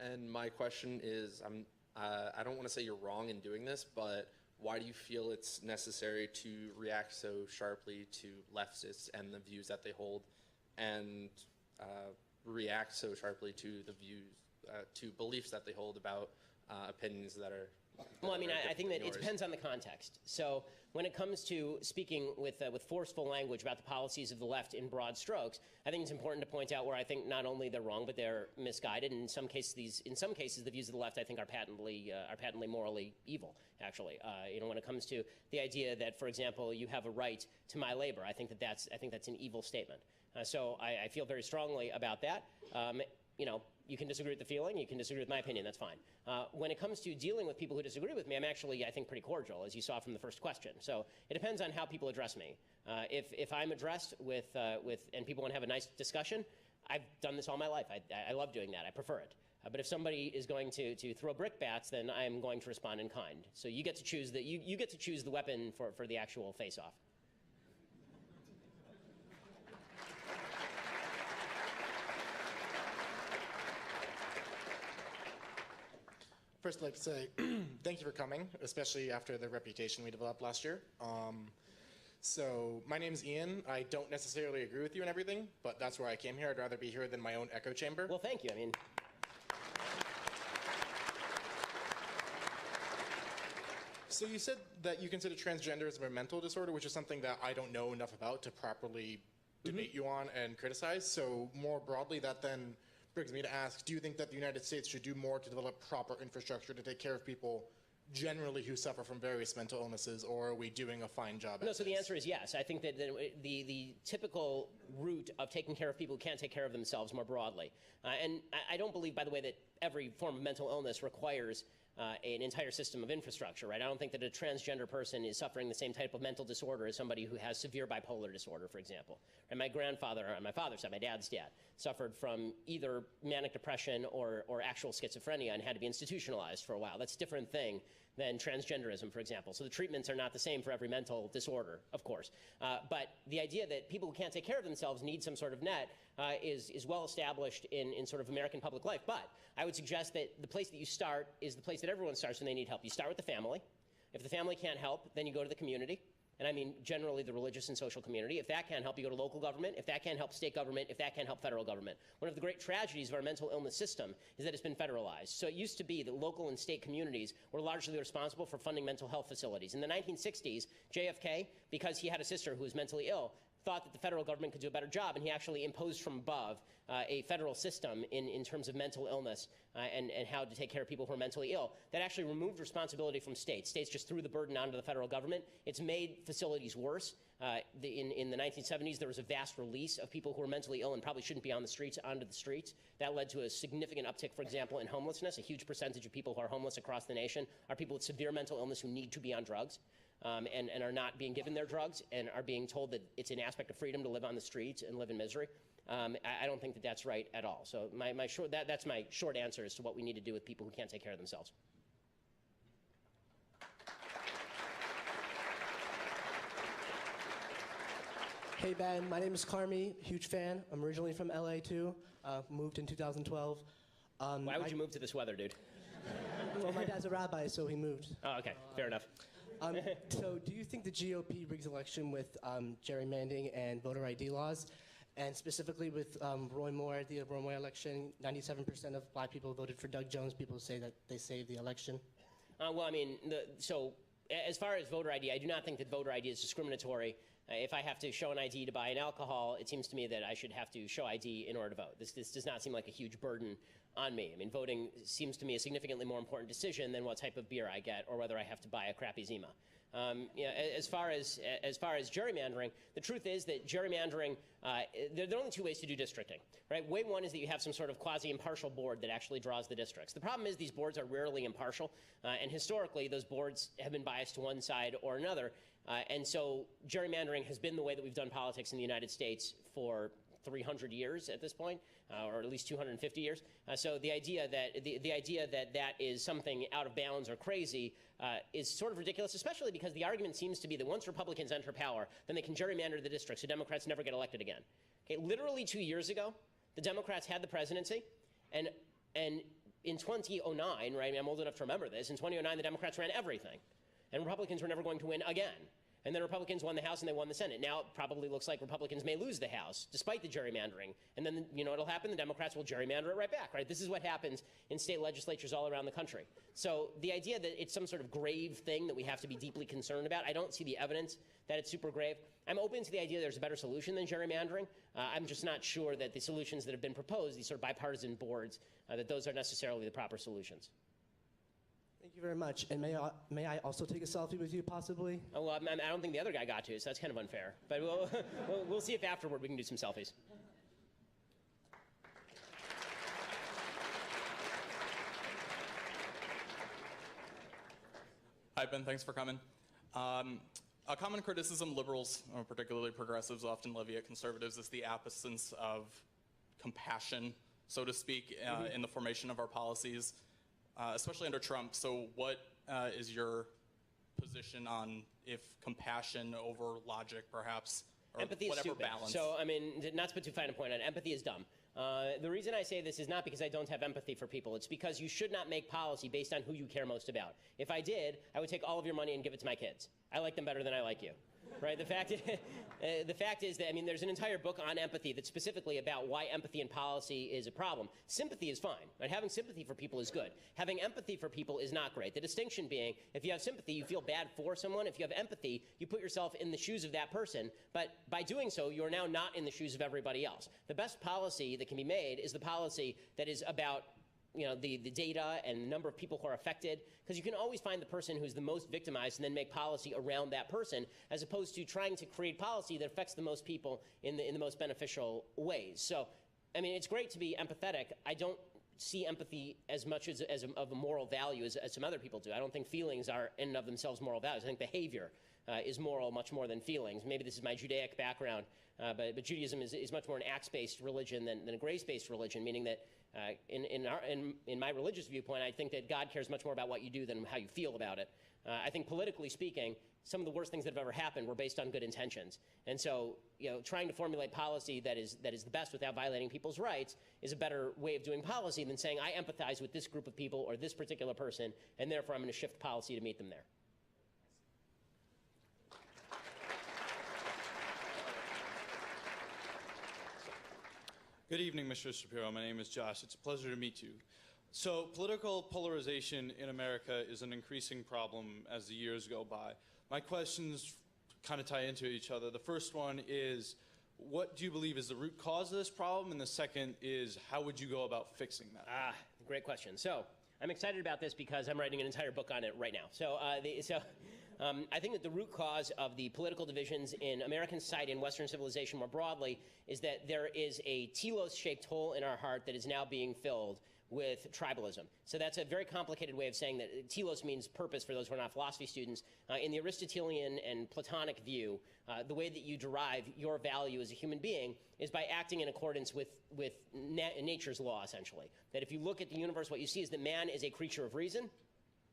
And my question is, I don't want to say you're wrong in doing this, but why do you feel it's necessary to react so sharply to leftists and the views that they hold, and react so sharply to the views, to beliefs that they hold about opinions that are... Well, I mean, I think that it depends on the context. So when it comes to speaking with forceful language about the policies of the left in broad strokes, I think it's important to point out where I think not only they're wrong, but they're misguided. And in some cases, the views of the left, I think, are patently morally evil. Actually, when it comes to the idea that, for example, you have a right to my labor, I think that's an evil statement. So I feel very strongly about that. You can disagree with the feeling, you can disagree with my opinion, that's fine. When it comes to dealing with people who disagree with me, I'm actually, I think, pretty cordial, as you saw from the first question. So it depends on how people address me. If I'm addressed and people want to have a nice discussion, I've done this all my life. I love doing that. I prefer it. But if somebody is going to throw brickbats, then I'm going to respond in kind. So you get to choose you get to choose the weapon for the actual face-off. First, I'd like to say thank you for coming, especially after the reputation we developed last year. So my name's Ian. I don't necessarily agree with you and everything, but that's where I came here. I'd rather be here than my own echo chamber. Well, thank you. I mean, so you said that you consider transgenderism a mental disorder, which is something that I don't know enough about to properly debate you on and criticize. So more broadly, that then brings me to ask, do you think that the United States should do more to develop proper infrastructure to take care of people generally who suffer from various mental illnesses, or are we doing a fine job at No, so the answer is yes. I think that the typical route of taking care of people who can't take care of themselves more broadly, and I don't believe, by the way, that every form of mental illness requires an entire system of infrastructure, right? I don't think that a transgender person is suffering the same type of mental disorder as somebody who has severe bipolar disorder, for example. And my grandfather, on my father's side, my dad's dad, suffered from either manic depression or actual schizophrenia and had to be institutionalized for a while. That's a different thing than transgenderism, for example. So the treatments are not the same for every mental disorder, of course. But the idea that people who can't take care of themselves need some sort of net is well established in sort of American public life. But I would suggest that the place that you start is the place that everyone starts when they need help. You start with the family. If the family can't help, then you go to the community. And I mean generally the religious and social community. If that can't help, you go to local government. If that can't help, state government. If that can't help, federal government. One of the great tragedies of our mental illness system is that it's been federalized. So it used to be that local and state communities were largely responsible for funding mental health facilities. In the 1960s, JFK, because he had a sister who was mentally ill, thought that the federal government could do a better job, and he actually imposed from above a federal system in terms of mental illness and how to take care of people who are mentally ill. That actually removed responsibility from states. States just threw the burden onto the federal government. It's made facilities worse. In the 1970s, there was a vast release of people who were mentally ill and probably shouldn't be on the streets onto the streets. That led to a significant uptick, for example, in homelessness. A huge percentage of people who are homeless across the nation are people with severe mental illness who need to be on drugs. And are not being given their drugs and are being told that it's an aspect of freedom to live on the streets and live in misery. I don't think that that's right at all. So that's my short answer as to what we need to do with people who can't take care of themselves. Hey Ben, my name is Carmi, huge fan. I'm originally from LA too, moved in 2012. Why would you move to this weather, dude? Well, my dad's a rabbi, so he moved. Oh, okay, fair enough. So do you think the GOP rigs election with gerrymandering and voter ID laws, and specifically with Roy Moore, the Roy Moore election, 97% of black people voted for Doug Jones. People say that they saved the election. Well, I mean, so as far as voter ID, I do not think that voter ID is discriminatory. If I have to show an ID to buy an alcohol, it seems to me that I should have to show ID in order to vote. This does not seem like a huge burden on me. I mean, voting seems to me a significantly more important decision than what type of beer I get or whether I have to buy a crappy Zima. As far as gerrymandering, the truth is that gerrymandering, there are only two ways to do districting, right? Way one is that you have some sort of quasi-impartial board that actually draws the districts. The problem is these boards are rarely impartial, and historically those boards have been biased to one side or another, and so gerrymandering has been the way that we've done politics in the United States for 300 years at this point, or at least 250 years. So the idea that that is something out of bounds or crazy is sort of ridiculous, especially because the argument seems to be that once Republicans enter power, then they can gerrymander the districts so Democrats never get elected again. Okay, literally 2 years ago, the Democrats had the presidency, and in 2009, right, I mean, I'm old enough to remember this, in 2009 the Democrats ran everything, and Republicans were never going to win again. And then Republicans won the House and they won the Senate. Now it probably looks like Republicans may lose the House, despite the gerrymandering. And then, you know, what'll happen? The Democrats will gerrymander it right back, right? This is what happens in state legislatures all around the country. So the idea that it's some sort of grave thing that we have to be deeply concerned about, I don't see the evidence that it's super grave. I'm open to the idea there's a better solution than gerrymandering. I'm just not sure that the solutions that have been proposed, these sort of bipartisan boards, that those are necessarily the proper solutions. Thank you very much. And may I also take a selfie with you, possibly? Oh, well, I don't think the other guy got to, so that's kind of unfair. But we'll see if afterward we can do some selfies. Hi, Ben. Thanks for coming. A common criticism liberals, or particularly progressives, often levy at conservatives is the absence of compassion, so to speak, in the formation of our policies, especially under Trump. So what is your position on if compassion over logic, perhaps, or empathy whatever is stupid. balance? So, I mean, not to put too fine a point on it, empathy is dumb. The reason I say this is not because I don't have empathy for people. It's because you should not make policy based on who you care most about. If I did, I would take all of your money and give it to my kids. I like them better than I like you. Right? The fact is that, I mean, there's an entire book on empathy that's specifically about why empathy in policy is a problem. Sympathy is fine. Right? Having sympathy for people is good. Having empathy for people is not great. The distinction being, if you have sympathy, you feel bad for someone. If you have empathy, you put yourself in the shoes of that person. But by doing so, you're now not in the shoes of everybody else. The best policy that can be made is the policy that is about, you know, the data and the number of people who are affected, because you can always find the person who's the most victimized and then make policy around that person, as opposed to trying to create policy that affects the most people in the most beneficial ways. So, I mean, it's great to be empathetic. I don't see empathy as much of a moral value as some other people do. I don't think feelings are in and of themselves moral values. I think behavior is moral much more than feelings. Maybe this is my Judaic background, but Judaism is much more an acts-based religion than a grace-based religion, meaning that in my religious viewpoint, I think that God cares much more about what you do than how you feel about it. I think politically speaking, some of the worst things that have ever happened were based on good intentions. And so, you know, trying to formulate policy that is the best without violating people's rights is a better way of doing policy than saying, I empathize with this group of people or this particular person, and therefore I'm going to shift policy to meet them there. Good evening, Mr. Shapiro. My name is Josh. It's a pleasure to meet you. So political polarization in America is an increasing problem as the years go by. My questions kind of tie into each other. The first one is, what do you believe is the root cause of this problem? And the second is, how would you go about fixing that? Great question. So I'm excited about this because I'm writing an entire book on it right now. So, I think that the root cause of the political divisions in American society and Western civilization more broadly is that there is a telos-shaped hole in our heart that is now being filled with tribalism. So that's a very complicated way of saying that. Telos means purpose for those who are not philosophy students. In the Aristotelian and Platonic view, the way that you derive your value as a human being is by acting in accordance with nature's law, essentially. That if you look at the universe, what you see is that man is a creature of reason.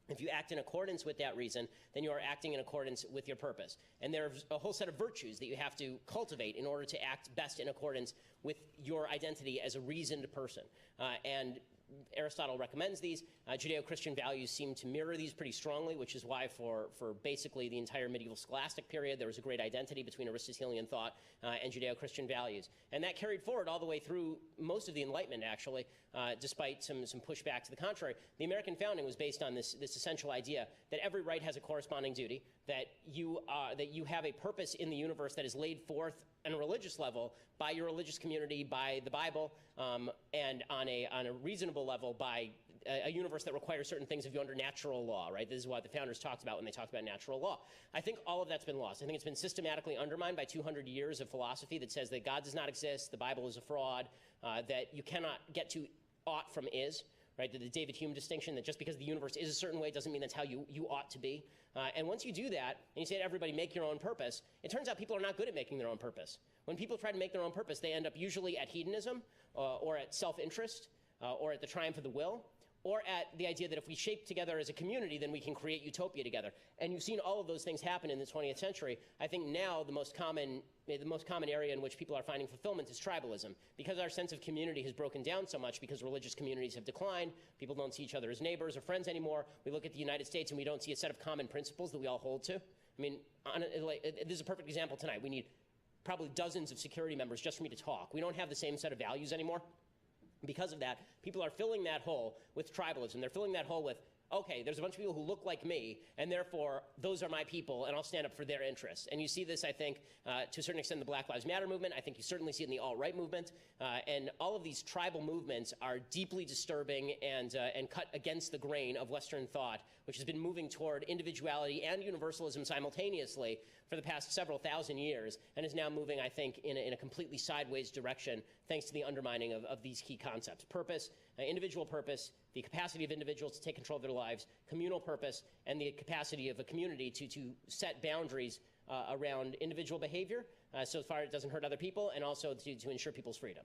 If you act in accordance with that reason, then you are acting in accordance with your purpose. And there's a whole set of virtues that you have to cultivate in order to act best in accordance with your identity as a reasoned person. And Aristotle recommends these. Judeo-Christian values seem to mirror these pretty strongly, which is why for basically the entire medieval scholastic period, there was a great identity between Aristotelian thought and Judeo-Christian values. And that carried forward all the way through most of the Enlightenment, actually, despite some pushback to the contrary. The American founding was based on this essential idea that every right has a corresponding duty, that you have a purpose in the universe that is laid forth on a religious level by your religious community, by the Bible, and on a reasonable level by a universe that requires certain things of you under natural law, right? This is what the founders talked about when they talked about natural law. I think all of that's been lost. I think it's been systematically undermined by 200 years of philosophy that says that God does not exist, the Bible is a fraud, that you cannot get to ought from is, right? The David Hume distinction that just because the universe is a certain way doesn't mean that's how you ought to be. And once you do that, and you say to everybody, make your own purpose, it turns out people are not good at making their own purpose. When people try to make their own purpose, they end up usually at hedonism or at self-interest or at the triumph of the will, or at the idea that if we shape together as a community, then we can create utopia together. And you've seen all of those things happen in the 20th century. I think now the most common area in which people are finding fulfillment is tribalism. Because our sense of community has broken down so much, because religious communities have declined, people don't see each other as neighbors or friends anymore. We look at the United States and we don't see a set of common principles that we all hold to. I mean, this is a perfect example tonight. We need probably dozens of security members just for me to talk. We don't have the same set of values anymore. Because of that, people are filling that hole with tribalism. They're filling that hole with, okay, there's a bunch of people who look like me, and therefore those are my people, and I'll stand up for their interests. And you see this, I think, to a certain extent in the Black Lives Matter movement. I think you certainly see it in the alt-right movement. And all of these tribal movements are deeply disturbing and cut against the grain of Western thought, which has been moving toward individuality and universalism simultaneously for the past several thousand years, and is now moving, I think, in a completely sideways direction, thanks to the undermining of these key concepts. Purpose, individual purpose, the capacity of individuals to take control of their lives, communal purpose, and the capacity of a community to set boundaries around individual behavior so far it doesn't hurt other people, and also to ensure people's freedom.